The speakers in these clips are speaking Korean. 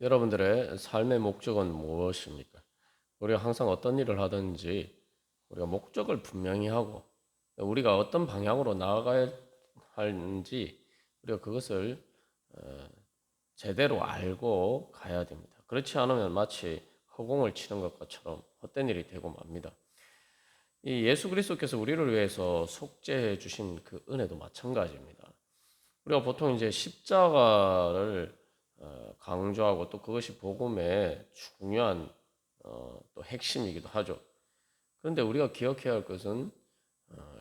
여러분들의 삶의 목적은 무엇입니까? 우리가 항상 어떤 일을 하든지 우리가 목적을 분명히 하고 우리가 어떤 방향으로 나아가야 하는지 우리가 그것을 제대로 알고 가야 됩니다. 그렇지 않으면 마치 허공을 치는 것처럼 헛된 일이 되고 맙니다. 이 예수 그리스도께서 우리를 위해서 속죄해 주신 그 은혜도 마찬가지입니다. 우리가 보통 이제 십자가를 강조하고 또 그것이 복음의 중요한 또 핵심이기도 하죠. 그런데 우리가 기억해야 할 것은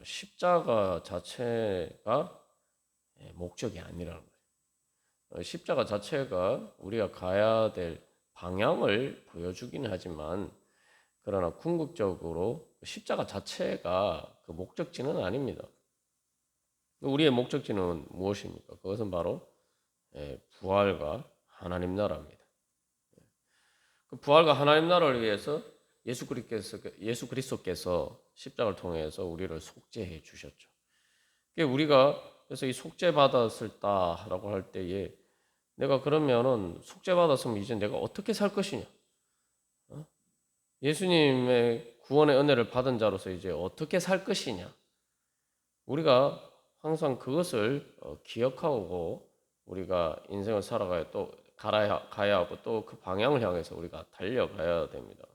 십자가 자체가 목적이 아니라는 거예요. 십자가 자체가 우리가 가야 될 방향을 보여주긴 하지만 그러나 궁극적으로 십자가 자체가 그 목적지는 아닙니다. 우리의 목적지는 무엇입니까? 그것은 바로 부활과 하나님 나라입니다. 그 부활과 하나님 나라를 위해서 예수 그리스도께서 십자가를 통해서 우리를 속죄해 주셨죠. 우리가 그래서 이 속죄 받았을다라고 할 때에 내가 그러면은 속죄 받았으면 이제 내가 어떻게 살 것이냐? 예수님의 구원의 은혜를 받은 자로서 이제 어떻게 살 것이냐? 우리가 항상 그것을 기억하고 우리가 인생을 살아가야 또 가야 하고 또 그 방향을 향해서 우리가 달려가야 됩니다.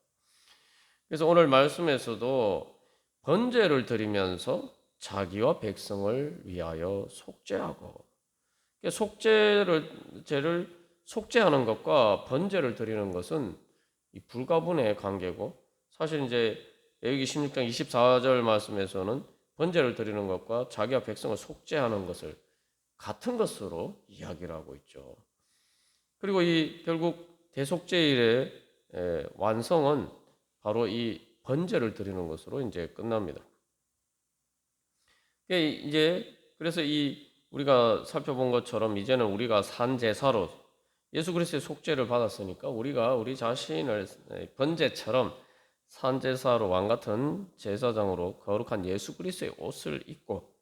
그래서 오늘 말씀에서도 번제를 드리면서 자기와 백성을 위하여 속죄하고 죄를 속죄하는 것과 번제를 드리는 것은 이 불가분의 관계고 사실 이제 레위기 16장 24절 말씀에서는 번제를 드리는 것과 자기와 백성을 속죄하는 것을 같은 것으로 이야기를 하고 있죠. 그리고 이 결국 대속죄일의 완성은 바로 이 번제를 드리는 것으로 이제 끝납니다. 이제 그래서 이 우리가 살펴본 것처럼 이제는 우리가 산 제사로 예수 그리스도의 속죄를 받았으니까 우리가 우리 자신을 번제처럼 산 제사로 왕 같은 제사장으로 거룩한 예수 그리스도의 옷을 입고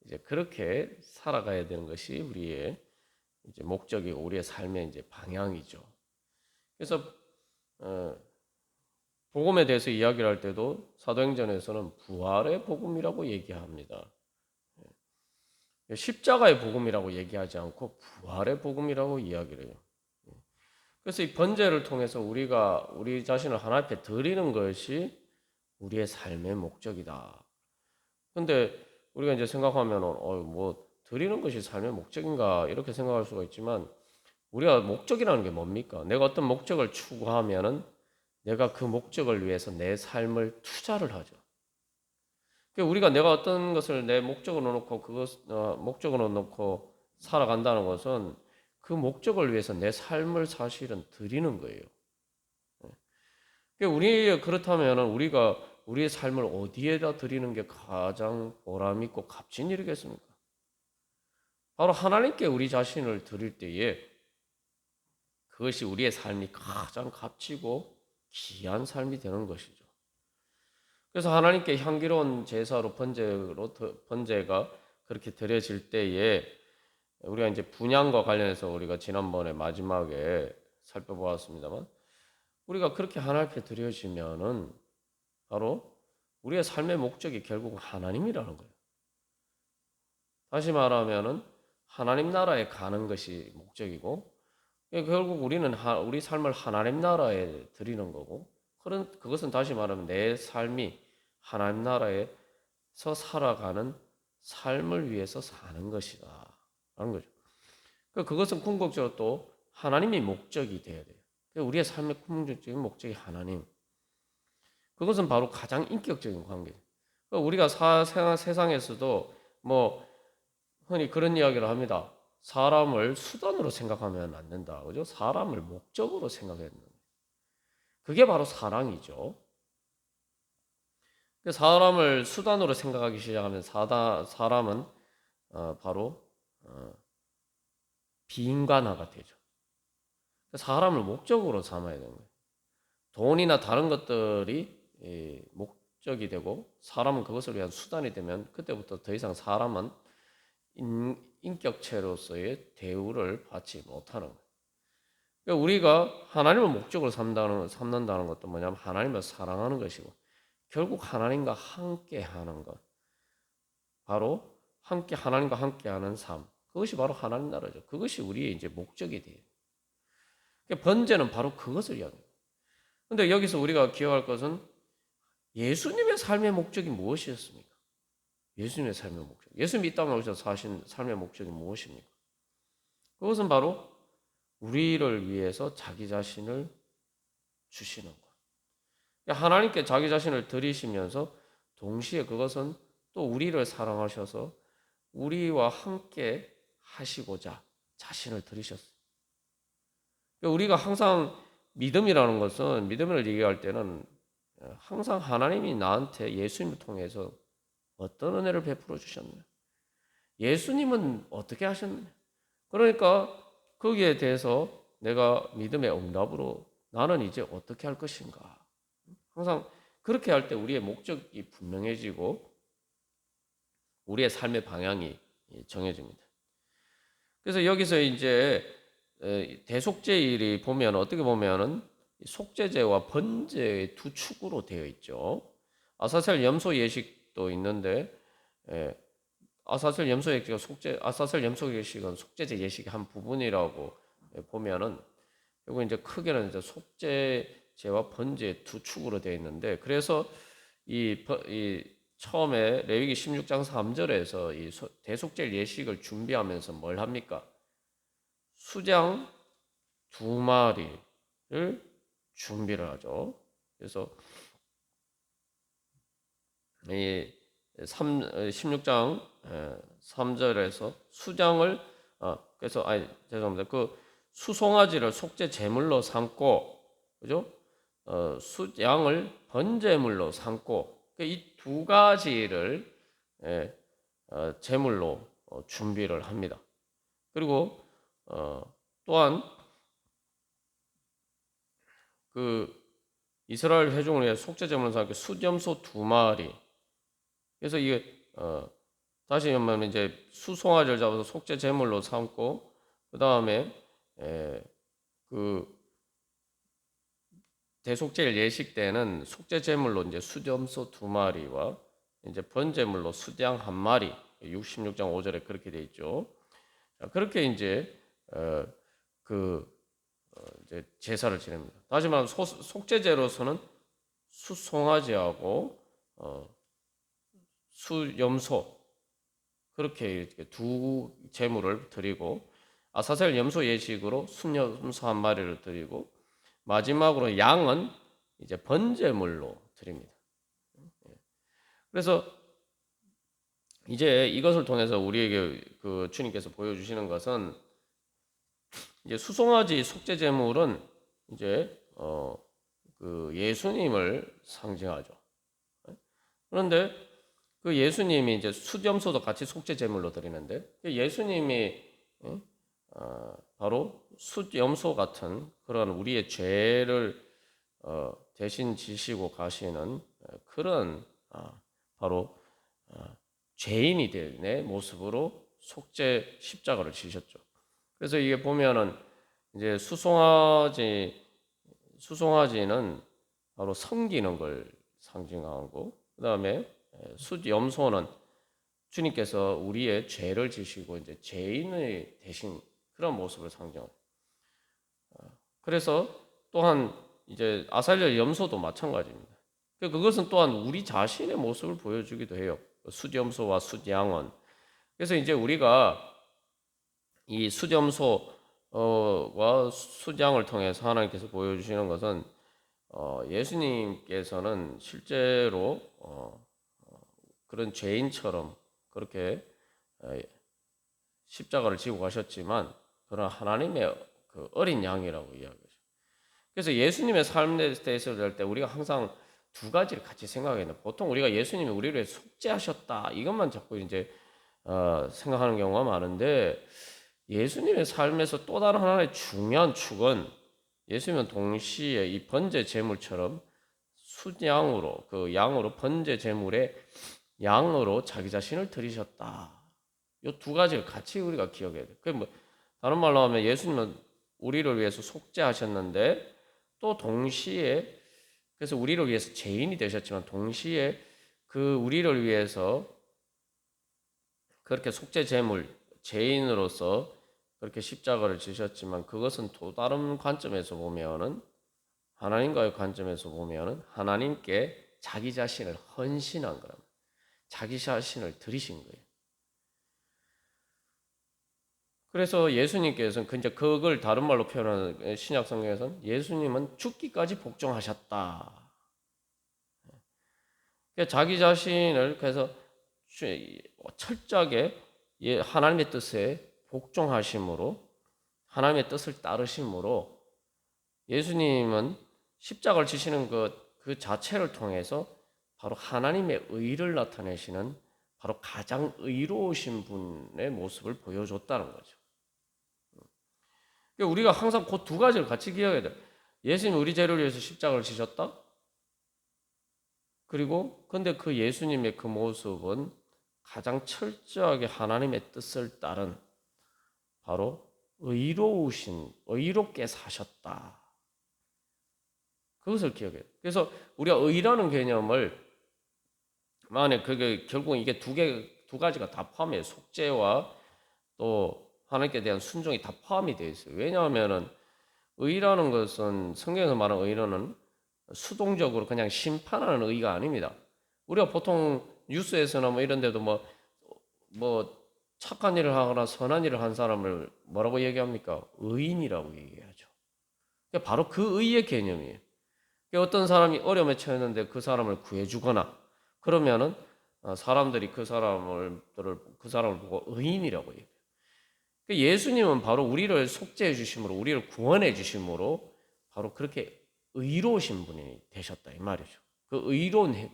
이제 그렇게 살아가야 되는 것이 우리의 이제 목적이고 우리의 삶의 이제 방향이죠. 그래서 어, 복음에 대해서 이야기를 할 때도 사도행전에서는 부활의 복음이라고 얘기합니다. 십자가의 복음이라고 얘기하지 않고 부활의 복음이라고 이야기를 해요. 그래서 이 번제를 통해서 우리가 우리 자신을 하나님 앞에 드리는 것이 우리의 삶의 목적이다. 근데 우리가 이제 생각하면은 뭐 드리는 것이 삶의 목적인가 이렇게 생각할 수가 있지만 우리가 목적이라는 게 뭡니까? 내가 어떤 목적을 추구하면은 내가 그 목적을 위해서 내 삶을 투자를 하죠. 우리가 내가 어떤 것을 내 목적으로 놓고 목적으로 놓고 살아간다는 것은 그 목적을 위해서 내 삶을 사실은 드리는 거예요. 우리 그렇다면 우리가 우리의 삶을 어디에다 드리는 게 가장 보람 있고 값진 일이겠습니까? 바로 하나님께 우리 자신을 드릴 때에 그것이 우리의 삶이 가장 값지고 귀한 삶이 되는 것이죠. 그래서 하나님께 향기로운 제사로 번제가 그렇게 드려질 때에 우리가 이제 분향과 관련해서 우리가 지난번에 마지막에 살펴보았습니다만 우리가 그렇게 하나님 앞에 드려지면은 바로 우리의 삶의 목적이 결국 하나님이라는 거예요. 다시 말하면은 하나님 나라에 가는 것이 목적이고 결국 우리는 우리 삶을 하나님 나라에 드리는 거고 그것은 다시 말하면 내 삶이 하나님 나라에서 살아가는 삶을 위해서 사는 것이다 라는 거죠. 그것은 궁극적으로 또 하나님이 목적이 되어야 돼요. 우리의 삶의 궁극적인 목적이 하나님. 그것은 바로 가장 인격적인 관계예요. 우리가 세상에서도 뭐 흔히 그런 이야기를 합니다. 사람을 수단으로 생각하면 안 된다. 그죠? 사람을 목적으로 생각해야 된다. 그게 바로 사랑이죠. 사람을 수단으로 생각하기 시작하면 사람은 바로 비인간화가 되죠. 사람을 목적으로 삼아야 되는 거예요. 돈이나 다른 것들이 목적이 되고 사람은 그것을 위한 수단이 되면 그때부터 더 이상 사람은 인격체로서의 대우를 받지 못하는 거예요. 그러니까 우리가 하나님을 목적으로 삼는다는 것도 뭐냐면 하나님을 사랑하는 것이고 결국 하나님과 함께하는 것, 바로 하나님과 함께하는 삶, 그것이 바로 하나님 나라죠. 그것이 우리의 이제 목적이 돼요. 그러니까 번제는 바로 그것을 이야기해요. 그런데 여기서 우리가 기억할 것은 예수님의 삶의 목적이 무엇이었습니까? 예수님의 삶의 목적. 예수님이 이 땅에 오셔서 사신 삶의 목적이 무엇입니까? 그것은 바로 우리를 위해서 자기 자신을 주시는 것. 그러니까 하나님께 자기 자신을 드리시면서 동시에 그것은 또 우리를 사랑하셔서 우리와 함께 하시고자 자신을 드리셨어요. 그러니까 우리가 항상 믿음이라는 것은 믿음을 얘기할 때는 항상 하나님이 나한테 예수님을 통해서 어떤 은혜를 베풀어 주셨나? 예수님은 어떻게 하셨나? 그러니까 거기에 대해서 내가 믿음의 응답으로 나는 이제 어떻게 할 것인가? 항상 그렇게 할 때 우리의 목적이 분명해지고 우리의 삶의 방향이 정해집니다. 그래서 여기서 이제 대속죄일이 보면 어떻게 보면은 속죄제와 번제의 두 축으로 되어 있죠. 아사셀 염소 예식도 있는데 아사셀 염소 예식은 속죄제 예식의 한 부분이라고 보면은 그리고 이제 크게는 이제 속죄제와 번제의 두 축으로 되어 있는데 그래서 이 처음에 레위기 16장 3절에서 이 대속죄 예식을 준비하면서 뭘 합니까? 수장 두 마리를 준비를 하죠. 그래서 이 16장 3절에서 수장을 그래서 죄송합니다. 그 수송아지를 속죄 제물로 삼고 그죠? 양을 번제물로 삼고 이 두 가지를 제물로 준비를 합니다. 그리고 또한 그 이스라엘 회중을 위해 속죄 제물로 삼고 숫염소 두 마리. 그래서 이게 다시 말하면 이제 수송아지를 잡아서 속죄 제물로 삼고 그 다음에 그 대속죄일 예식 때는 속죄 제물로 이제 수염소 두 마리와 이제 번제물로 수양 한 마리 66장 5절에 그렇게 돼 있죠. 그렇게 이제 이제 제사를 지냅니다. 다시 말하면 속죄제로서는 수송아지하고 수염소 그렇게 이렇게 두 제물을 드리고 아사셀 염소 예식으로 순염소 한 마리를 드리고 마지막으로 양은 이제 번제물로 드립니다. 그래서 이제 이것을 통해서 우리에게 그 주님께서 보여주시는 것은 이제 수송아지 속죄 제물은 이제 그 예수님을 상징하죠. 그런데 그 예수님이 이제 수염소도 같이 속죄 제물로 드리는데 예수님이 바로 숫염소 같은 그런 우리의 죄를 대신 지시고 가시는 그런 바로 죄인이 될 내 모습으로 속죄 십자가를 지셨죠. 그래서 이게 보면은 이제 수송아지는 바로 섬기는 걸 상징하고 그다음에 숫염소는 주님께서 우리의 죄를 지시고 이제 죄인의 대신 그런 모습을 상징합니다. 그래서 또한 이제 아살렐 염소도 마찬가지입니다. 그것은 또한 우리 자신의 모습을 보여주기도 해요. 숫염소와 숫양은. 그래서 이제 우리가 이 숫염소와 숫양을 통해서 하나님께서 보여주시는 것은 예수님께서는 실제로 그런 죄인처럼 그렇게 십자가를 지고 가셨지만 그런 하나님의 그 어린 양이라고 이야기하죠. 그래서 예수님의 삶에 대해서 할 때 우리가 항상 두 가지를 같이 생각해야 돼요. 보통 우리가 예수님이 우리를 위해 속죄하셨다 이것만 자꾸 이제 생각하는 경우가 많은데 예수님의 삶에서 또 다른 하나의 중요한 축은 예수님은 동시에 이 번제 제물처럼 순양으로 그 양으로 번제 제물의 양으로 자기 자신을 드리셨다. 이 두 가지를 같이 우리가 기억해야 돼. 그 뭐 다른 말로 하면 예수님은 우리를 위해서 속죄하셨는데 또 동시에 그래서 우리를 위해서 죄인이 되셨지만 동시에 그 우리를 위해서 그렇게 속죄 제물 죄인으로서 그렇게 십자가를 지셨지만 그것은 또 다른 관점에서 보면은 하나님과의 관점에서 보면은 하나님께 자기 자신을 헌신한 거랍니다. 자기 자신을 드리신 거예요. 그래서 예수님께서는 이제 그걸 다른 말로 표현하는 신약 성경에서는 예수님은 죽기까지 복종하셨다. 자기 자신을 그래서 철저하게 하나님의 뜻에 복종하심으로 하나님의 뜻을 따르심으로 예수님은 십자가를 지시는 그 자체를 통해서 바로 하나님의 의를 나타내시는 바로 가장 의로우신 분의 모습을 보여줬다는 거죠. 우리가 항상 그 두 가지를 같이 기억해야 돼요. 예수님 우리 죄를 위해서 십자가를 지셨다. 그리고 근데 그 예수님의 그 모습은 가장 철저하게 하나님의 뜻을 따른 바로 의롭게 사셨다. 그것을 기억해요. 그래서 우리가 의라는 개념을 만약 그게 결국 이게 두 가지가 다 포함해요. 속죄와 또 하나님께 대한 순종이 다 포함이 되어 있어요. 왜냐하면은 의라는 것은 성경에서 말하는 의는 수동적으로 그냥 심판하는 의가 아닙니다. 우리가 보통 뉴스에서나 뭐 이런 데도 뭐 착한 일을 하거나 선한 일을 한 사람을 뭐라고 얘기합니까? 의인이라고 얘기하죠. 바로 그 의의 개념이에요. 어떤 사람이 어려움에 처했는데 그 사람을 구해주거나 그러면은 사람들이 그 사람을 보고 의인이라고 얘기해요. 예수님은 바로 우리를 속죄해 주심으로 우리를 구원해 주심으로 바로 그렇게 의로우신 분이 되셨다 이 말이죠. 그 의로운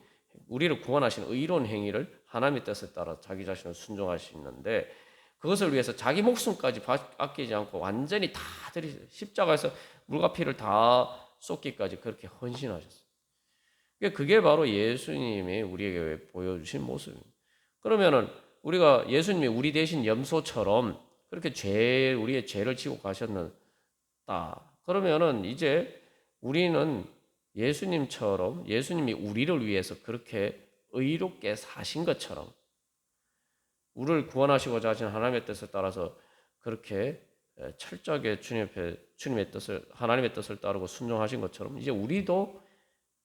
우리를 구원하신 의로운 행위를 하나님의 뜻에 따라 자기 자신을 순종하시는데 그것을 위해서 자기 목숨까지 아끼지 않고 완전히 다 십자가에서 물과 피를 다 쏟기까지 그렇게 헌신하셨어요. 그게 바로 예수님이 우리에게 보여주신 모습입니다. 그러면은 우리가 예수님이 우리 대신 염소처럼 그렇게 우리의 죄를 지고 가셨다. 그러면은 이제 우리는 예수님처럼 예수님이 우리를 위해서 그렇게 의롭게 사신 것처럼 우리를 구원하시고자 하신 하나님의 뜻에 따라서 그렇게 철저하게 주님의 뜻을 하나님의 뜻을 따르고 순종하신 것처럼 이제 우리도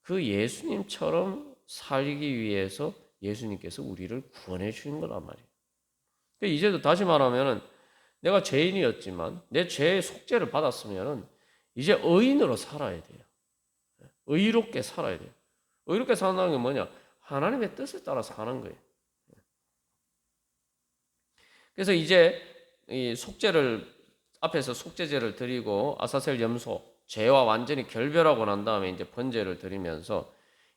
그 예수님처럼 살기 위해서 예수님께서 우리를 구원해 주신 거란 말이에요. 이제도 다시 말하면은 내가 죄인이었지만 내 죄의 속죄를 받았으면은 이제 의인으로 살아야 돼요. 의롭게 살아야 돼요. 의롭게 산다는 게 뭐냐? 하나님의 뜻에 따라 사는 거예요. 그래서 이제 이 속죄를 앞에서 속죄제를 드리고 아사셀 염소 죄와 완전히 결별하고 난 다음에 이제 번제를 드리면서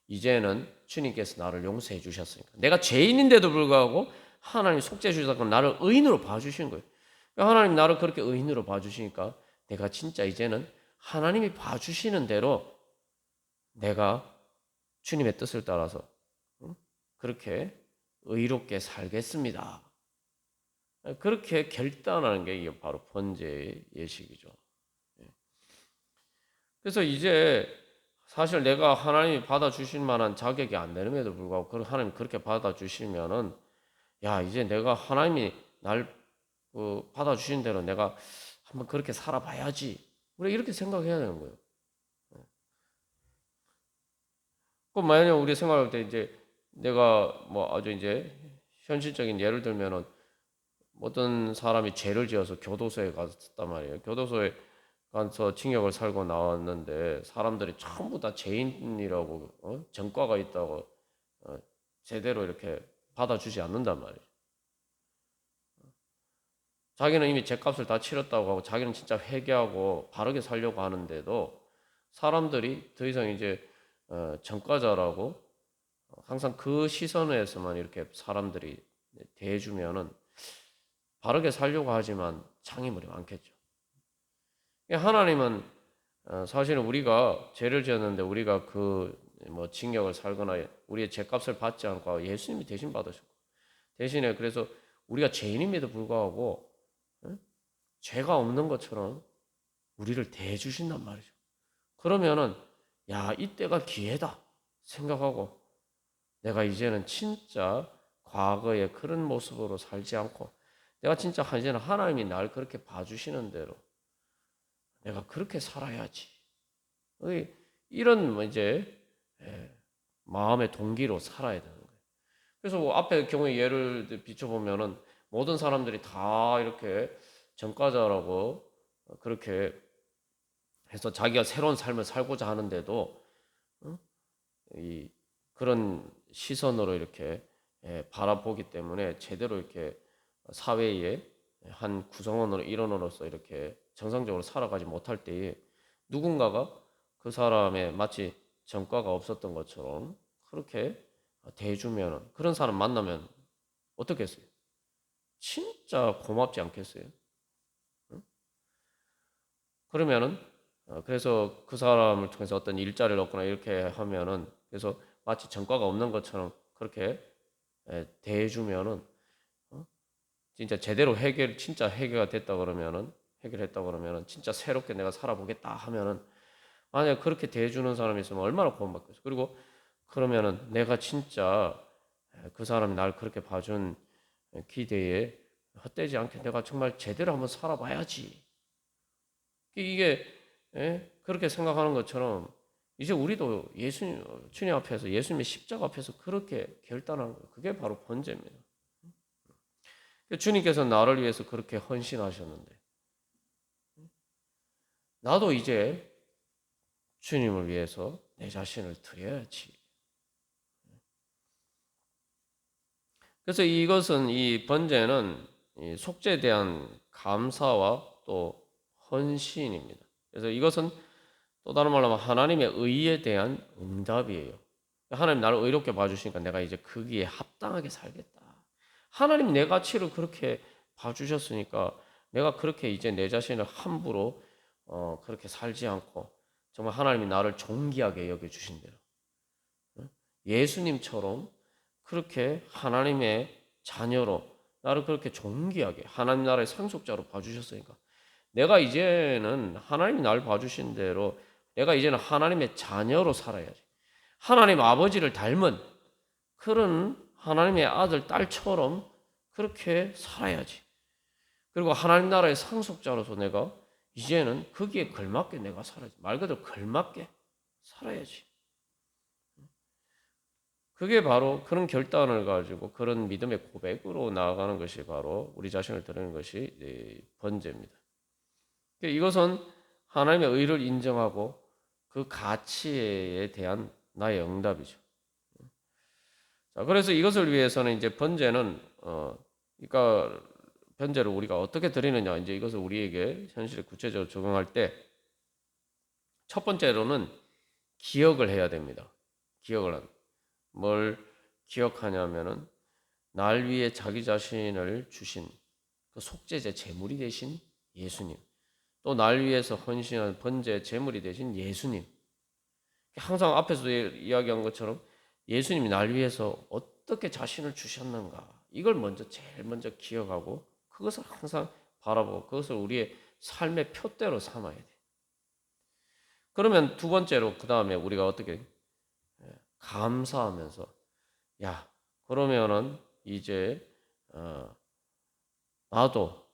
이제는 주님께서 나를 용서해 주셨으니까 내가 죄인인데도 불구하고 하나님 속죄해 주셔서 나를 의인으로 봐주신 거예요. 하나님 나를 그렇게 의인으로 봐주시니까 내가 진짜 이제는 하나님이 봐주시는 대로 내가 주님의 뜻을 따라서 그렇게 의롭게 살겠습니다. 그렇게 결단하는 게 이게 바로 번제의 예식이죠. 그래서 이제 사실 내가 하나님이 받아주실 만한 자격이 안 되는데도 불구하고 하나님이 그렇게 받아주시면은 야 이제 내가 하나님이 날 받아주신 대로 내가 한번 그렇게 살아봐야지. 우리가 이렇게 생각해야 되는 거예요. 그럼 만약 우리 생각할 때 이제 내가 뭐 아주 이제 현실적인 예를 들면은 어떤 사람이 죄를 지어서 교도소에 갔단 말이에요. 교도소에 가서 징역을 살고 나왔는데 사람들이 전부 다 죄인이라고 전과가 있다고 제대로 이렇게 받아주지 않는단 말이에요. 자기는 이미 죄값을 다 치렀다고 하고 자기는 진짜 회개하고 바르게 살려고 하는데도 사람들이 더 이상 이제 전과자라고 항상 그 시선에서만 이렇게 사람들이 대해주면은 바르게 살려고 하지만 창의물이 많겠죠. 하나님은 사실은 우리가 죄를 지었는데 우리가 그 뭐 징역을 살거나 우리의 죄값을 받지 않고 예수님이 대신 받으셨고 대신에 그래서 우리가 죄인임에도 불구하고 죄가 없는 것처럼 우리를 대해주신단 말이죠. 그러면은 야, 이때가 기회다 생각하고 내가 이제는 진짜 과거의 그런 모습으로 살지 않고 내가 진짜 이제는 하나님이 날 그렇게 봐주시는 대로 내가 그렇게 살아야지. 이런 이제 마음의 동기로 살아야 되는 거예요. 그래서 뭐 앞에 경우에 예를 비춰보면은 모든 사람들이 다 이렇게 전과자라고 그렇게 해서 자기가 새로운 삶을 살고자 하는데도 이 그런 시선으로 이렇게 바라보기 때문에 제대로 이렇게 사회의 한 구성원으로 일원으로서 이렇게 정상적으로 살아가지 못할 때에 누군가가 그 사람의 마치 전과가 없었던 것처럼 그렇게 대해주면 그런 사람 만나면 어떻겠어요? 진짜 고맙지 않겠어요? 응? 그러면은 그래서 그 사람을 통해서 어떤 일자리를 얻거나 이렇게 하면은 그래서 마치 전과가 없는 것처럼 그렇게 대해주면은 진짜 제대로 진짜 해결가 됐다 그러면은 해결했다 그러면은 진짜 새롭게 내가 살아보겠다 하면은 만약 그렇게 대해주는 사람이 있으면 얼마나 고마웠겠어. 그리고 그러면은 내가 진짜 그 사람이 날 그렇게 봐준 기대에 헛되지 않게 내가 정말 제대로 한번 살아봐야지. 이게 그렇게 생각하는 것처럼 이제 우리도 주님 앞에서 예수님의 십자가 앞에서 그렇게 결단한 거예요. 그게 바로 번제입니다. 주님께서 나를 위해서 그렇게 헌신하셨는데 나도 이제 주님을 위해서 내 자신을 드려야지. 그래서 이것은 이 번제는 이 속죄에 대한 감사와 또 헌신입니다. 그래서 이것은 또 다른 말로 하면 하나님의 의에 대한 응답이에요. 하나님 나를 의롭게 봐주시니까 내가 이제 거기에 합당하게 살겠다. 하나님 내 가치를 그렇게 봐주셨으니까 내가 그렇게 이제 내 자신을 함부로 그렇게 살지 않고 정말 하나님이 나를 존귀하게 여겨주신 대로 예수님처럼 그렇게 하나님의 자녀로 나를 그렇게 존귀하게 하나님 나라의 상속자로 봐주셨으니까 내가 이제는 하나님이 나를 봐주신 대로 내가 이제는 하나님의 자녀로 살아야지. 하나님 아버지를 닮은 그런 하나님의 아들, 딸처럼 그렇게 살아야지. 그리고 하나님 나라의 상속자로서 내가 이제는 거기에 걸맞게 내가 살아야지. 말 그대로 걸맞게 살아야지. 그게 바로 그런 결단을 가지고 그런 믿음의 고백으로 나아가는 것이 바로 우리 자신을 드리는 것이 번제입니다. 이것은 하나님의 의를 인정하고 그 가치에 대한 나의 응답이죠. 자, 그래서 이것을 위해서는 이제 번제는 그러니까 번제를 우리가 어떻게 드리느냐 이제 이것을 우리에게 현실에 구체적으로 적용할 때 첫 번째로는 기억을 해야 됩니다. 뭘 기억하냐면은 날 위해 자기 자신을 주신 그 속죄제 제물이 되신 예수님, 또 날 위해서 헌신한 번제 제물이 되신 예수님. 항상 앞에서 이야기한 것처럼 예수님이 날 위해서 어떻게 자신을 주셨는가 이걸 제일 먼저 기억하고 그것을 항상 바라보고 그것을 우리의 삶의 표대로 삼아야 돼. 그러면 두 번째로 그 다음에 우리가 어떻게 감사하면서 야 그러면은 이제 나도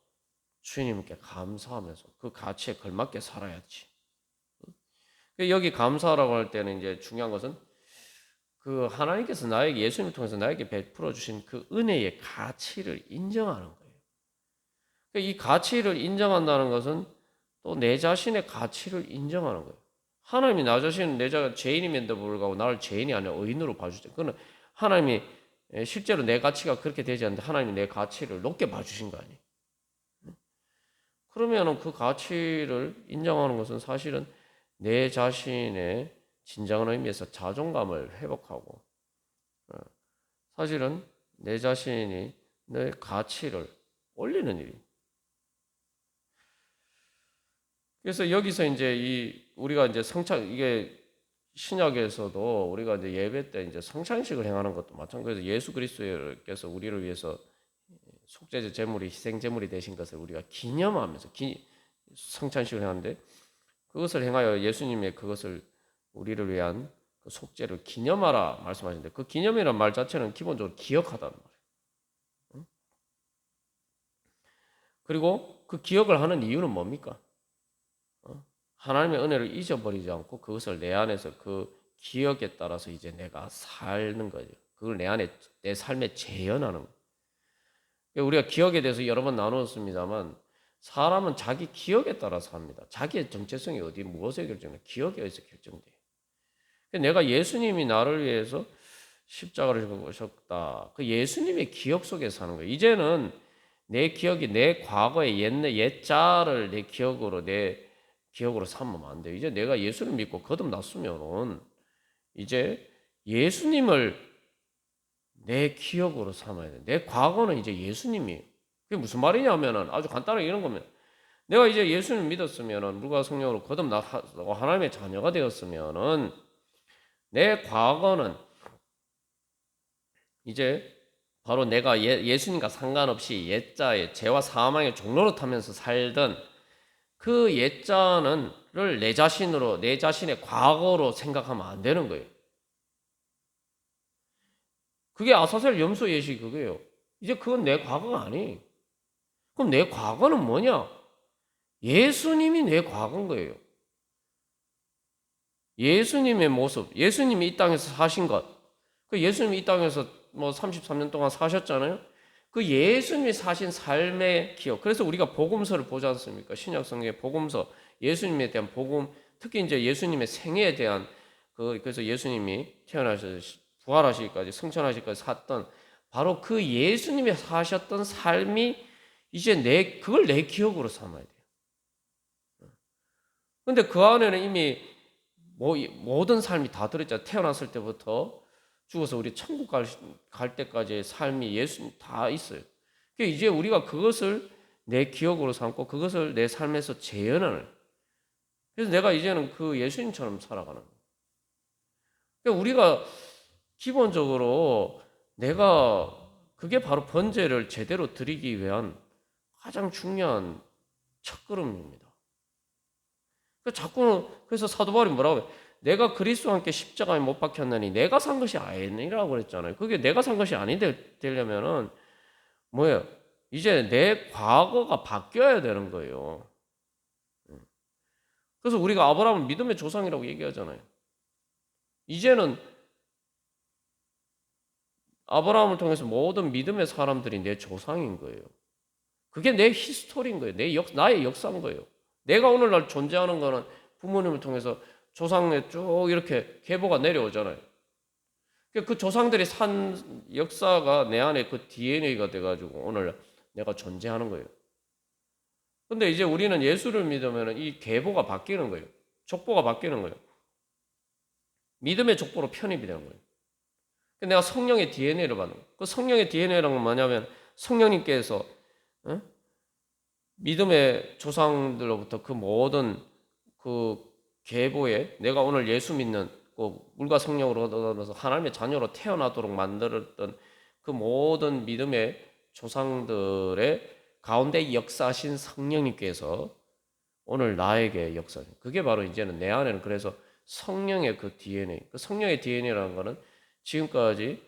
주님께 감사하면서 그 가치에 걸맞게 살아야지. 여기 감사라고 할 때는 이제 중요한 것은 그 하나님께서 나에게 예수님을 통해서 나에게 베풀어 주신 그 은혜의 가치를 인정하는 거예요. 이 가치를 인정한다는 것은 또 내 자신의 가치를 인정하는 거예요. 하나님이 나 자신은 죄인임에도 불구하고 나를 죄인이 아니라 의인으로 봐주죠. 그거는 하나님이 실제로 내 가치가 그렇게 되지 않는데 하나님이 내 가치를 높게 봐주신 거 아니에요. 그러면 그 가치를 인정하는 것은 사실은 내 자신의 진정한 의미에서 자존감을 회복하고 사실은 내 자신이 내 가치를 올리는 일입니다. 그래서 여기서 이제 우리가 이제 이게 신약에서도 우리가 이제 예배 때 이제 성찬식을 행하는 것도 마찬가지로 예수 그리스도께서 우리를 위해서 속죄제 제물이 희생 제물이 되신 것을 우리가 기념하면서 성찬식을 하는데 그것을 행하여 예수님의 그것을 우리를 위한 그 속죄를 기념하라 말씀하시는데 그 기념이라는 말 자체는 기본적으로 기억하다는 말이에요. 그리고 그 기억을 하는 이유는 뭡니까? 하나님의 은혜를 잊어버리지 않고 그것을 내 안에서 그 기억에 따라서 이제 내가 사는 거죠. 그걸 내 안에 내 삶에 재현하는 거예요. 우리가 기억에 대해서 여러 번 나누었습니다만 사람은 자기 기억에 따라 삽니다. 자기의 정체성이 어디 무엇에 결정돼? 기억에 의해서 결정돼요. 내가 예수님이 나를 위해서 십자가를 지고 오셨다. 그 예수님의 기억 속에 사는 거예요. 이제는 내 기억이 내 과거의 옛자를 내 기억으로 삼으면 안 돼요. 이제 내가 예수를 믿고 거듭났으면은 이제 예수님을 내 기억으로 삼아야 돼. 내 과거는 이제 예수님이에요. 그게 무슨 말이냐면은 아주 간단하게 이런 겁니다. 내가 이제 예수를 믿었으면은 물과 성령으로 거듭나고 하나님의 자녀가 되었으면은 내 과거는 이제 바로 내가 예수님과 상관없이 옛자의 죄와 사망의 종로로 타면서 살던 그 옛자는를 내 자신으로 내 자신의 과거로 생각하면 안 되는 거예요. 그게 아사셀 염소 예시 그거예요. 이제 그건 내 과거가 아니에요. 그럼 내 과거는 뭐냐? 예수님이 내 과거인 거예요. 예수님의 모습, 예수님이 이 땅에서 사신 것, 그 예수님이 이 땅에서 뭐 33년 동안 사셨잖아요. 그 예수님이 사신 삶의 기억. 그래서 우리가 복음서를 보지 않습니까? 신약 성경의 복음서, 예수님에 대한 복음, 특히 이제 예수님의 생애에 대한 그래서 예수님이 태어나셔서 부활하시기까지 승천하시기까지 샀던 바로 그 예수님이 사셨던 삶이 이제 그걸 내 기억으로 삼아야 돼요. 근데 그 안에는 이미 모든 삶이 다 들어있잖아요. 태어났을 때부터 죽어서 우리 천국 갈 때까지의 삶이 예수님 다 있어요. 그러니까 이제 우리가 그것을 내 기억으로 삼고 그것을 내 삶에서 재현하는. 그래서 내가 이제는 그 예수님처럼 살아가는 거예요. 그러니까 우리가 기본적으로 내가 그게 바로 번제를 제대로 드리기 위한 가장 중요한 첫걸음입니다. 그래서 사도 바울이 뭐라고 해요? 내가 그리스도와 함께 십자가에 못 박혔나니 내가 산 것이 아니라고 그랬잖아요. 그게 내가 산 것이 아니 되려면은 뭐예요? 이제 내 과거가 바뀌어야 되는 거예요. 그래서 우리가 아브라함을 믿음의 조상이라고 얘기하잖아요. 이제는 아브라함을 통해서 모든 믿음의 사람들이 내 조상인 거예요. 그게 내 히스토리인 거예요. 나의 역사인 거예요. 내가 오늘날 존재하는 거는 부모님을 통해서 조상에 쭉 이렇게 계보가 내려오잖아요. 그 조상들이 산 역사가 내 안에 그 DNA가 돼가지고 오늘 내가 존재하는 거예요. 근데 이제 우리는 예수를 믿으면 이 계보가 바뀌는 거예요. 족보가 바뀌는 거예요. 믿음의 족보로 편입이 되는 거예요. 내가 성령의 DNA를 받는 거예요. 그 성령의 DNA라는 건 뭐냐면 성령님께서 믿음의 조상들로부터 그 모든 그 계보에 내가 오늘 예수 믿는 그 물과 성령으로 얻어서 하나님의 자녀로 태어나도록 만들었던 그 모든 믿음의 조상들의 가운데 역사하신 성령님께서 오늘 나에게 역사하신 그게 바로 이제는 내 안에는 그래서 성령의 그 DNA, 그 성령의 DNA라는 거는 지금까지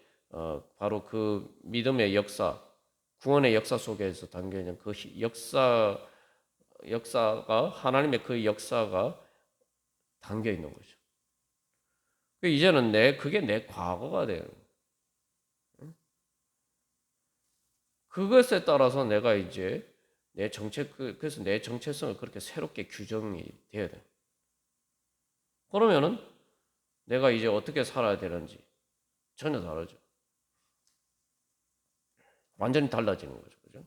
바로 그 믿음의 역사, 구원의 역사 속에서 담겨 있는 그 역사가 하나님의 그 역사가 담겨 있는 거죠. 이제는 그게 내 과거가 돼요. 그것에 따라서 내가 이제 그래서 내 정체성을 그렇게 새롭게 규정이 돼야 돼. 그러면은 내가 이제 어떻게 살아야 되는지 전혀 다르죠. 완전히 달라지는 거죠. 그죠?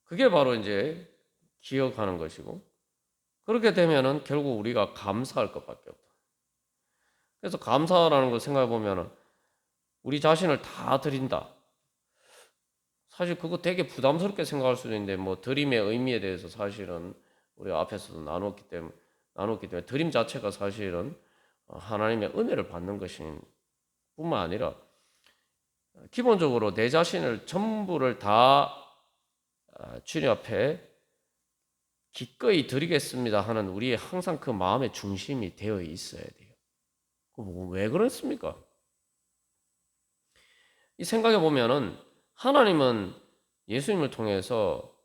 그게 바로 이제 기억하는 것이고, 그렇게 되면은 결국 우리가 감사할 것밖에 없다. 그래서 감사라는 걸 생각해 보면은 우리 자신을 다 드린다. 사실 그거 되게 부담스럽게 생각할 수도 있는데 뭐 드림의 의미에 대해서 사실은 우리가 앞에서도 나눴기 때문에 드림 자체가 사실은 하나님의 은혜를 받는 것인 뿐만 아니라 기본적으로 내 자신을 전부를 다 주님 앞에 기꺼이 드리겠습니다 하는 우리의 항상 그 마음의 중심이 되어 있어야 돼요. 왜 그렇습니까? 이 생각해 보면은 하나님은 예수님을 통해서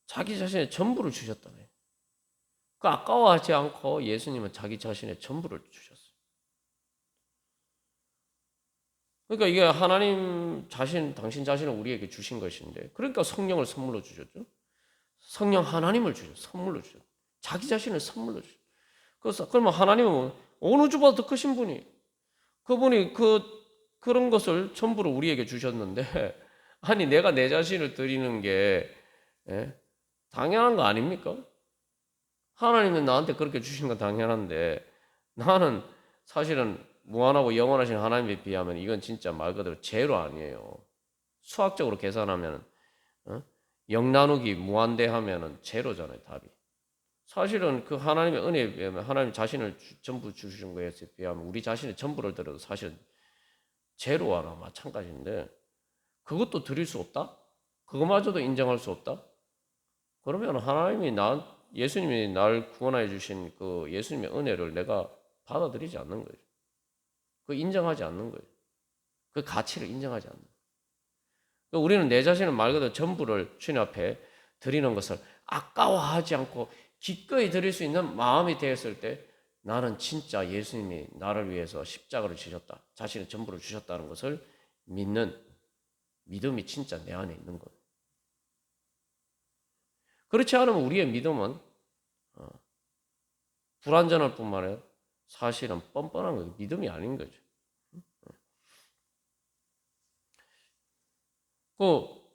자기 자신의 전부를 주셨다네. 그 아까워하지 않고 예수님은 자기 자신의 전부를 주셨어요. 그러니까 이게 하나님 자신, 당신 자신을 우리에게 주신 것인데, 그러니까 성령을 선물로 주셨죠. 성령 하나님을 주셨죠. 선물로 주셨죠. 자기 자신을 선물로 주셨죠. 그래서 그러면 하나님은 어느 주보다 더 크신 분이, 그분이 그런 것을 전부를 우리에게 주셨는데, 아니 내가 내 자신을 드리는 게 당연한 거 아닙니까? 하나님은 나한테 그렇게 주신 건 당연한데 나는 사실은 무한하고 영원하신 하나님에 비하면 이건 진짜 말 그대로 제로 아니에요. 수학적으로 계산하면 0 나누기 무한대하면 제로잖아요, 답이. 사실은 그 하나님의 은혜에 비하면 하나님 자신을 전부 주신 것에 비하면 우리 자신의 전부를 들어도 사실은 제로와나 마찬가지인데 그것도 드릴 수 없다? 그거마저도 인정할 수 없다? 그러면 하나님이 예수님이 날 구원하여 주신 그 예수님의 은혜를 내가 받아들이지 않는 거예요. 그 인정하지 않는 거예요. 그 가치를 인정하지 않는 거예요. 그러니까 우리는 내 자신을 말 그대로 전부를 주님 앞에 드리는 것을 아까워하지 않고 기꺼이 드릴 수 있는 마음이 되었을 때 나는 진짜 예수님이 나를 위해서 십자가를 지셨다. 자신의 전부를 주셨다는 것을 믿는 믿음이 진짜 내 안에 있는 거예요. 그렇지 않으면 우리의 믿음은 불완전할 뿐만 아니라 사실은 뻔뻔한 거예요. 믿음이 아닌 거죠.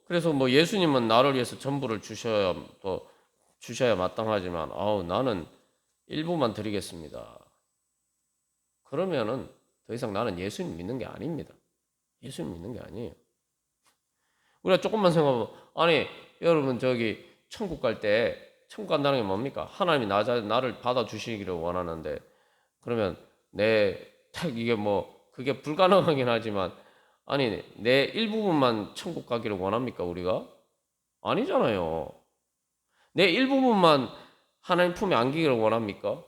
그래서 뭐 예수님은 나를 위해서 전부를 주셔야 마땅하지만 나는 일부만 드리겠습니다. 그러면은 더 이상 나는 예수님 믿는 게 아닙니다. 예수님 믿는 게 아니에요. 우리가 조금만 생각하면 아니 여러분 천국 갈 때 천국 간다는 게 뭡니까? 하나님이 나를 받아주시기를 원하는데 그러면 이게 뭐 그게 불가능하긴 하지만 아니 내 일부분만 천국 가기를 원합니까 우리가? 아니잖아요. 내 일부분만 하나님 품에 안기기를 원합니까?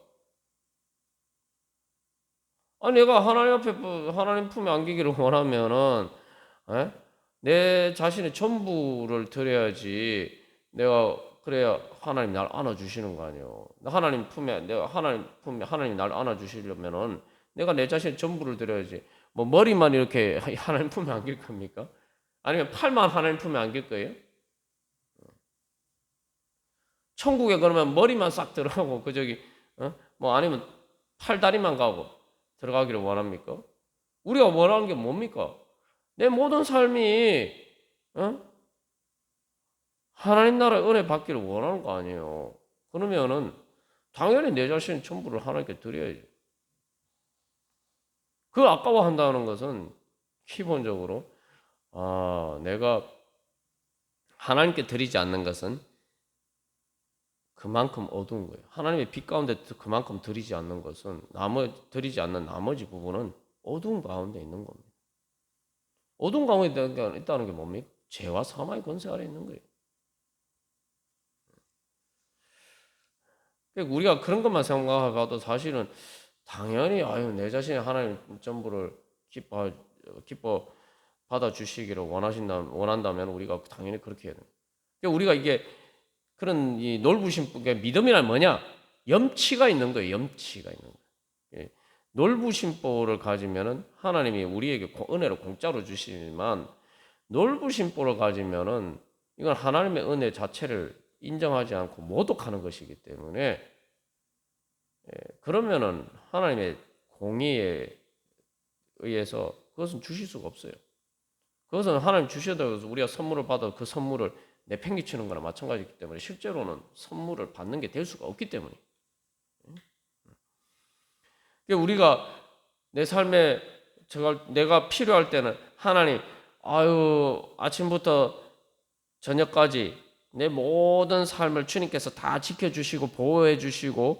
아니 내가 하나님 품에 안기기를 원하면은 내 자신의 전부를 드려야지. 내가 그래야 하나님 날 안아주시는 거 아니에요. 하나님 날 안아주시려면은 내가 내 자신의 전부를 드려야지. 뭐 머리만 이렇게 하나님 품에 안길 겁니까? 아니면 팔만 하나님 품에 안길 거예요? 천국에 그러면 머리만 싹 들어가고 뭐 아니면 팔다리만 가고 들어가기를 원합니까? 우리가 원하는 게 뭡니까? 내 모든 삶이 하나님 나라의 은혜 받기를 원하는 거 아니에요. 그러면은 당연히 내 자신의 전부를 하나님께 드려야죠. 그 아까워한다는 것은 기본적으로 내가 하나님께 드리지 않는 것은 그만큼 어두운 거예요. 하나님의 빛 가운데 그만큼 드리지 않는 것은 드리지 않는 나머지 부분은 어두운 가운데 있는 겁니다. 어두운 가운데 있다는 게 뭡니까? 죄와 사망의 권세 아래 있는 거예요. 우리가 그런 것만 생각하고도 사실은 당연히 내 자신의 하나님 전부를 기뻐 받아 주시기를 원한다면 우리가 당연히 그렇게 해야 돼요. 우리가 이게 그런 이 놀부심, 믿음이란 뭐냐? 염치가 있는 거예요. 염치가 있는 거예요. 놀부심보를 가지면은 하나님이 우리에게 은혜를 공짜로 주시지만 놀부심보를 가지면은 이건 하나님의 은혜 자체를 인정하지 않고 모독하는 것이기 때문에 그러면은 하나님의 공의에 의해서 그것은 주실 수가 없어요. 그것은 하나님 주셔도 우리가 선물을 받아 그 선물을 내팽개치는 거나 마찬가지이기 때문에 실제로는 선물을 받는 게 될 수가 없기 때문에 우리가 내 삶에 내가 필요할 때는 하나님 아침부터 저녁까지 내 모든 삶을 주님께서 다 지켜주시고 보호해 주십시오.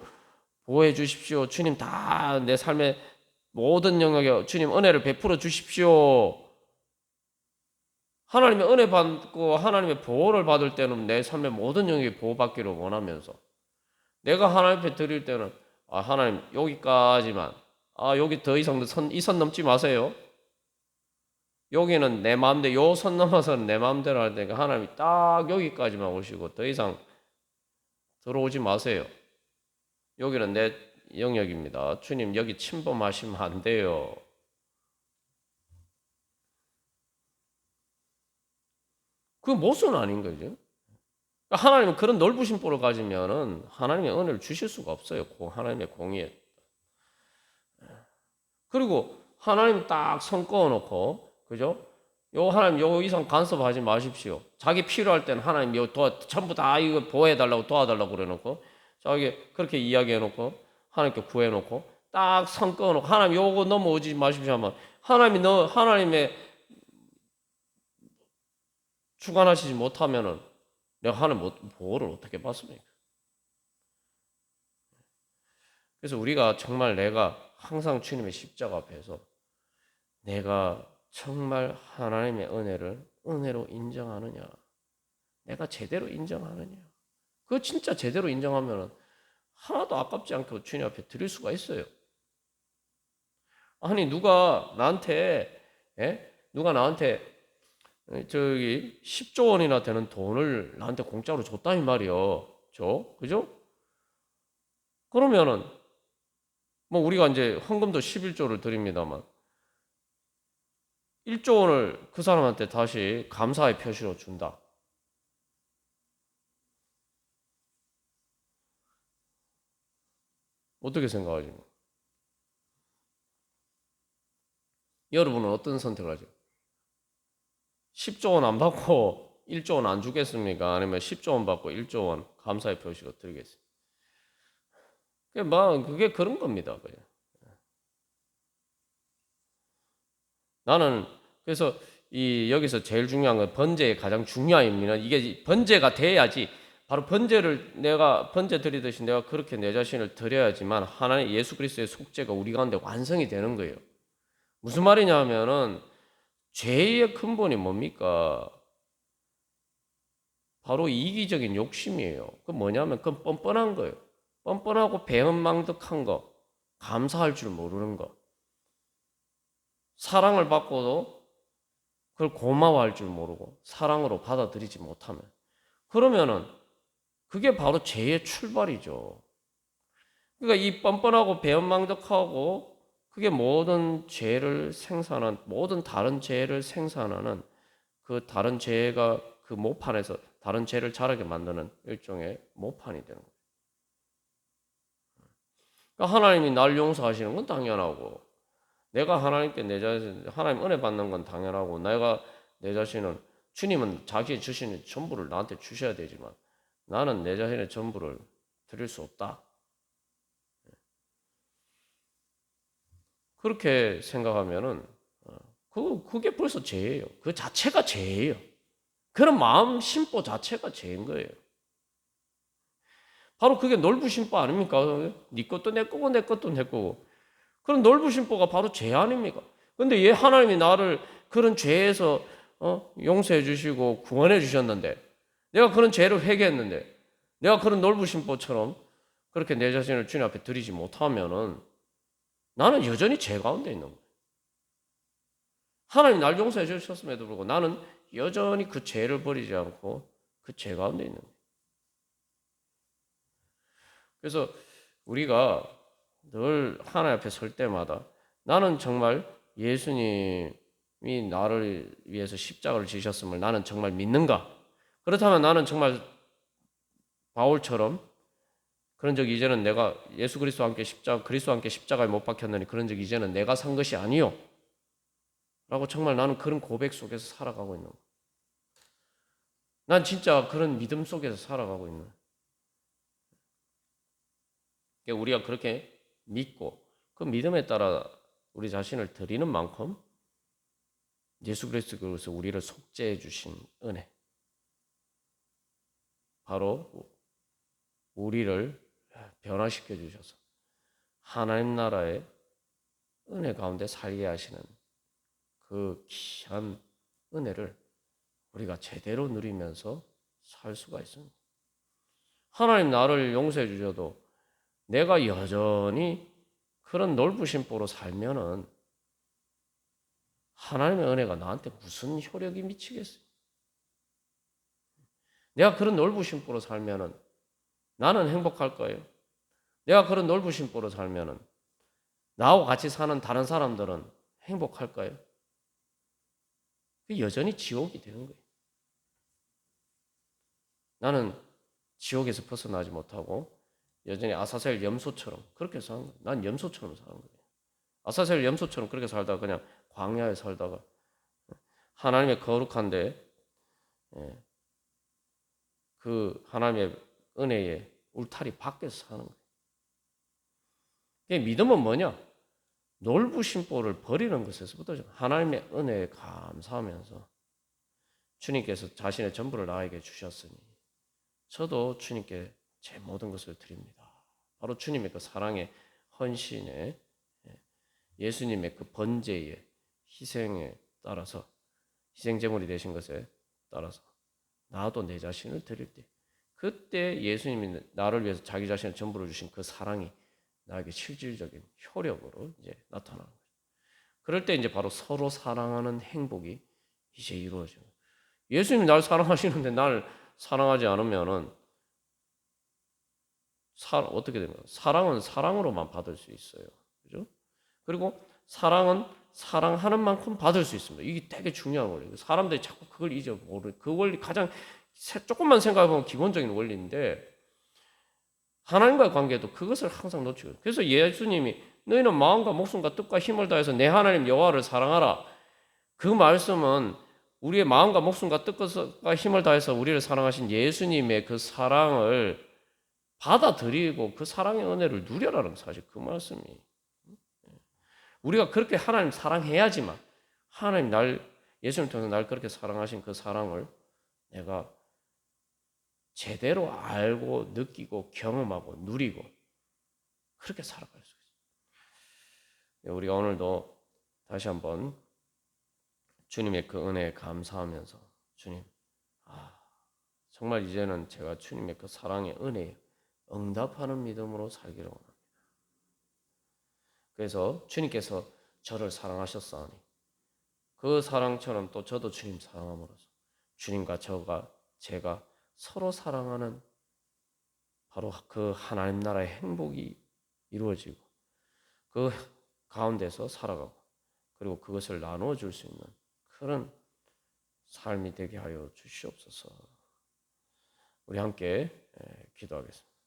주님 다 내 삶의 모든 영역에 주님 은혜를 베풀어 주십시오 하나님의 은혜 받고 하나님의 보호를 받을 때는 내 삶의 모든 영역이 보호받기를 원하면서 내가 하나님 앞에 드릴 때는 하나님 여기까지만 여기 더 이상 이 선 넘지 마세요. 여기는 내 마음대로 요 선 넘어서는 내 마음대로 할 테니까 하나님이 딱 여기까지만 오시고 더 이상 들어오지 마세요. 여기는 내 영역입니다. 주님 여기 침범하시면 안 돼요. 그 모순 아닌 거죠. 하나님은 그런 넓으신 볼을 가지면은 하나님의 은혜를 주실 수가 없어요. 하나님의 공의에. 그리고 하나님 딱 선 그어놓고, 그죠? 요 하나님 요 이상 간섭하지 마십시오. 자기 필요할 때는 하나님 전부 다 이거 보호해달라고 도와달라고 그래놓고, 자기 그렇게 이야기해놓고, 하나님께 구해놓고, 딱 선 그어놓고, 하나님 요거 넘어오지 마십시오 하면, 하나님의 주관하시지 못하면은, 내가 하나님 보호를 어떻게 받습니까? 그래서 우리가 정말 내가 항상 주님의 십자가 앞에서 내가 정말 하나님의 은혜로 인정하느냐, 내가 제대로 인정하느냐, 그거 진짜 제대로 인정하면 하나도 아깝지 않게 주님 앞에 드릴 수가 있어요. 아니 누가 나한테 저기 10조 원이나 되는 돈을 나한테 공짜로 줬다니 말이요. 그죠? 그러면은 뭐 우리가 이제 헌금도 11조를 드립니다만 1조 원을 그 사람한테 다시 감사의 표시로 준다. 어떻게 생각하십니까? 여러분은 어떤 선택을 하죠? 10조 원 안 받고 1조 원 안 주겠습니까? 아니면 10조 원 받고 1조 원 감사의 표시로 드리겠습니까? 그게 그런 겁니다. 그냥. 나는 그래서 여기서 제일 중요한 건 번제의 가장 중요한 의미는 이게 번제가 돼야지 바로 번제 드리듯이 내가 그렇게 내 자신을 드려야지만 하나님 예수 그리스도의 속죄가 우리 가운데 완성이 되는 거예요. 무슨 말이냐 하면은 죄의 근본이 뭡니까? 바로 이기적인 욕심이에요. 그 뭐냐면 그건 뻔뻔한 거예요. 뻔뻔하고 배은망덕한 거, 감사할 줄 모르는 거. 사랑을 받고도 그걸 고마워할 줄 모르고 사랑으로 받아들이지 못하면 그러면은 그게 바로 죄의 출발이죠. 그러니까 이 뻔뻔하고 배은망덕하고 그게 모든 다른 죄를 생산하는 그 다른 죄가 그 모판에서 다른 죄를 자라게 만드는 일종의 모판이 되는 거예요. 그러니까 하나님이 날 용서하시는 건 당연하고 내가 하나님께 하나님 은혜 받는 건 당연하고 내가 내 자신은 주님은 자기 주시는 전부를 나한테 주셔야 되지만 나는 내 자신의 전부를 드릴 수 없다. 그렇게 생각하면은 그게 벌써 죄예요. 그 자체가 죄예요. 그런 마음 심보 자체가 죄인 거예요. 바로 그게 넓으신 바 아닙니까? 네 것도 내 거고 내 것도 내 거고. 그런 넓으신 바가 바로 죄 아닙니까? 근데 얘 하나님이 나를 그런 죄에서 용서해 주시고 구원해 주셨는데 내가 그런 죄를 회개했는데 내가 그런 넓으신 바처럼 그렇게 내 자신을 주님 앞에 드리지 못하면은 나는 여전히 죄 가운데 있는 거예요. 하나님 날 용서해 주셨음에도 불구하고 나는 여전히 그 죄를 버리지 않고 그 죄 가운데 있는 거예요. 그래서 우리가 늘 하나님 앞에 설 때마다 나는 정말 예수님이 나를 위해서 십자가를 지셨음을 나는 정말 믿는가? 그렇다면 나는 정말 바울처럼 그런 적 이제는 내가 예수 그리스도와 함께 십자가에 못 박혔느니 그런 적 이제는 내가 산 것이 아니요. 라고 정말 나는 그런 고백 속에서 살아가고 있는 거예요. 난 진짜 그런 믿음 속에서 살아가고 있는 거예요. 우리가 그렇게 믿고 그 믿음에 따라 우리 자신을 드리는 만큼 예수 그리스도께서 우리를 속죄해 주신 은혜 바로 우리를 변화시켜 주셔서 하나님 나라의 은혜 가운데 살게 하시는 그 귀한 은혜를 우리가 제대로 누리면서 살 수가 있습니다. 하나님 나를 용서해 주셔도 내가 여전히 그런 넓으신 보로 살면은 하나님의 은혜가 나한테 무슨 효력이 미치겠어요? 내가 그런 넓으신 보로 살면은 나는 행복할 거예요. 내가 그런 넓으신 보로 살면은 나하고 같이 사는 다른 사람들은 행복할까요? 여전히 지옥이 되는 거예요. 나는 지옥에서 벗어나지 못하고 여전히 아사셀 염소처럼 그렇게 사는 거예요. 난 염소처럼 사는 거예요. 아사셀 염소처럼 그렇게 살다가 그냥 광야에 살다가 하나님의 거룩한데 그 하나님의 은혜의 울타리 밖에서 사는 거예요. 믿음은 뭐냐? 넓으신 보를 버리는 것에서부터 하나님의 은혜에 감사하면서 주님께서 자신의 전부를 나에게 주셨으니 저도 주님께 제 모든 것을 드립니다. 바로 주님의 그 사랑의 헌신에 예수님의 그 번제의 희생에 따라서 희생제물이 되신 것에 따라서 나도 내 자신을 드릴 때 그때 예수님이 나를 위해서 자기 자신의 전부를 주신 그 사랑이 나에게 실질적인 효력으로 이제 나타나는 거죠. 그럴 때 이제 바로 서로 사랑하는 행복이 이제 이루어져요. 예수님이 날 사랑하시는데 날 사랑하지 않으면은 어떻게 됩니까? 사랑은 사랑으로만 받을 수 있어요. 그죠? 그리고 사랑은 사랑하는 만큼 받을 수 있습니다. 이게 되게 중요한 원리예요. 사람들이 자꾸 그걸 잊어버려. 그 원리 가장 조금만 생각해보면 기본적인 원리인데 하나님과의 관계도 그것을 항상 놓치고. 그래서 예수님이 너희는 마음과 목숨과 뜻과 힘을 다해서 내 하나님 여호와를 사랑하라. 그 말씀은 우리의 마음과 목숨과 뜻과 힘을 다해서 우리를 사랑하신 예수님의 그 사랑을 받아들이고 그 사랑의 은혜를 누려라는 사실 그 말씀이. 우리가 그렇게 하나님 사랑해야지만 하나님 예수님 통해서 날 그렇게 사랑하신 그 사랑을 내가 제대로 알고 느끼고 경험하고 누리고 그렇게 살아갈 수 있어요. 우리가 오늘도 다시 한번 주님의 그 은혜에 감사하면서 주님, 정말 이제는 제가 주님의 그 사랑의 은혜에 응답하는 믿음으로 살기를 원합니다. 그래서 주님께서 저를 사랑하셨사오니 그 사랑처럼 또 저도 주님 사랑함으로써 주님과 제가 서로 사랑하는 바로 그 하나님 나라의 행복이 이루어지고 그 가운데서 살아가고 그리고 그것을 나누어 줄 수 있는 그런 삶이 되게 하여 주시옵소서. 우리 함께 기도하겠습니다.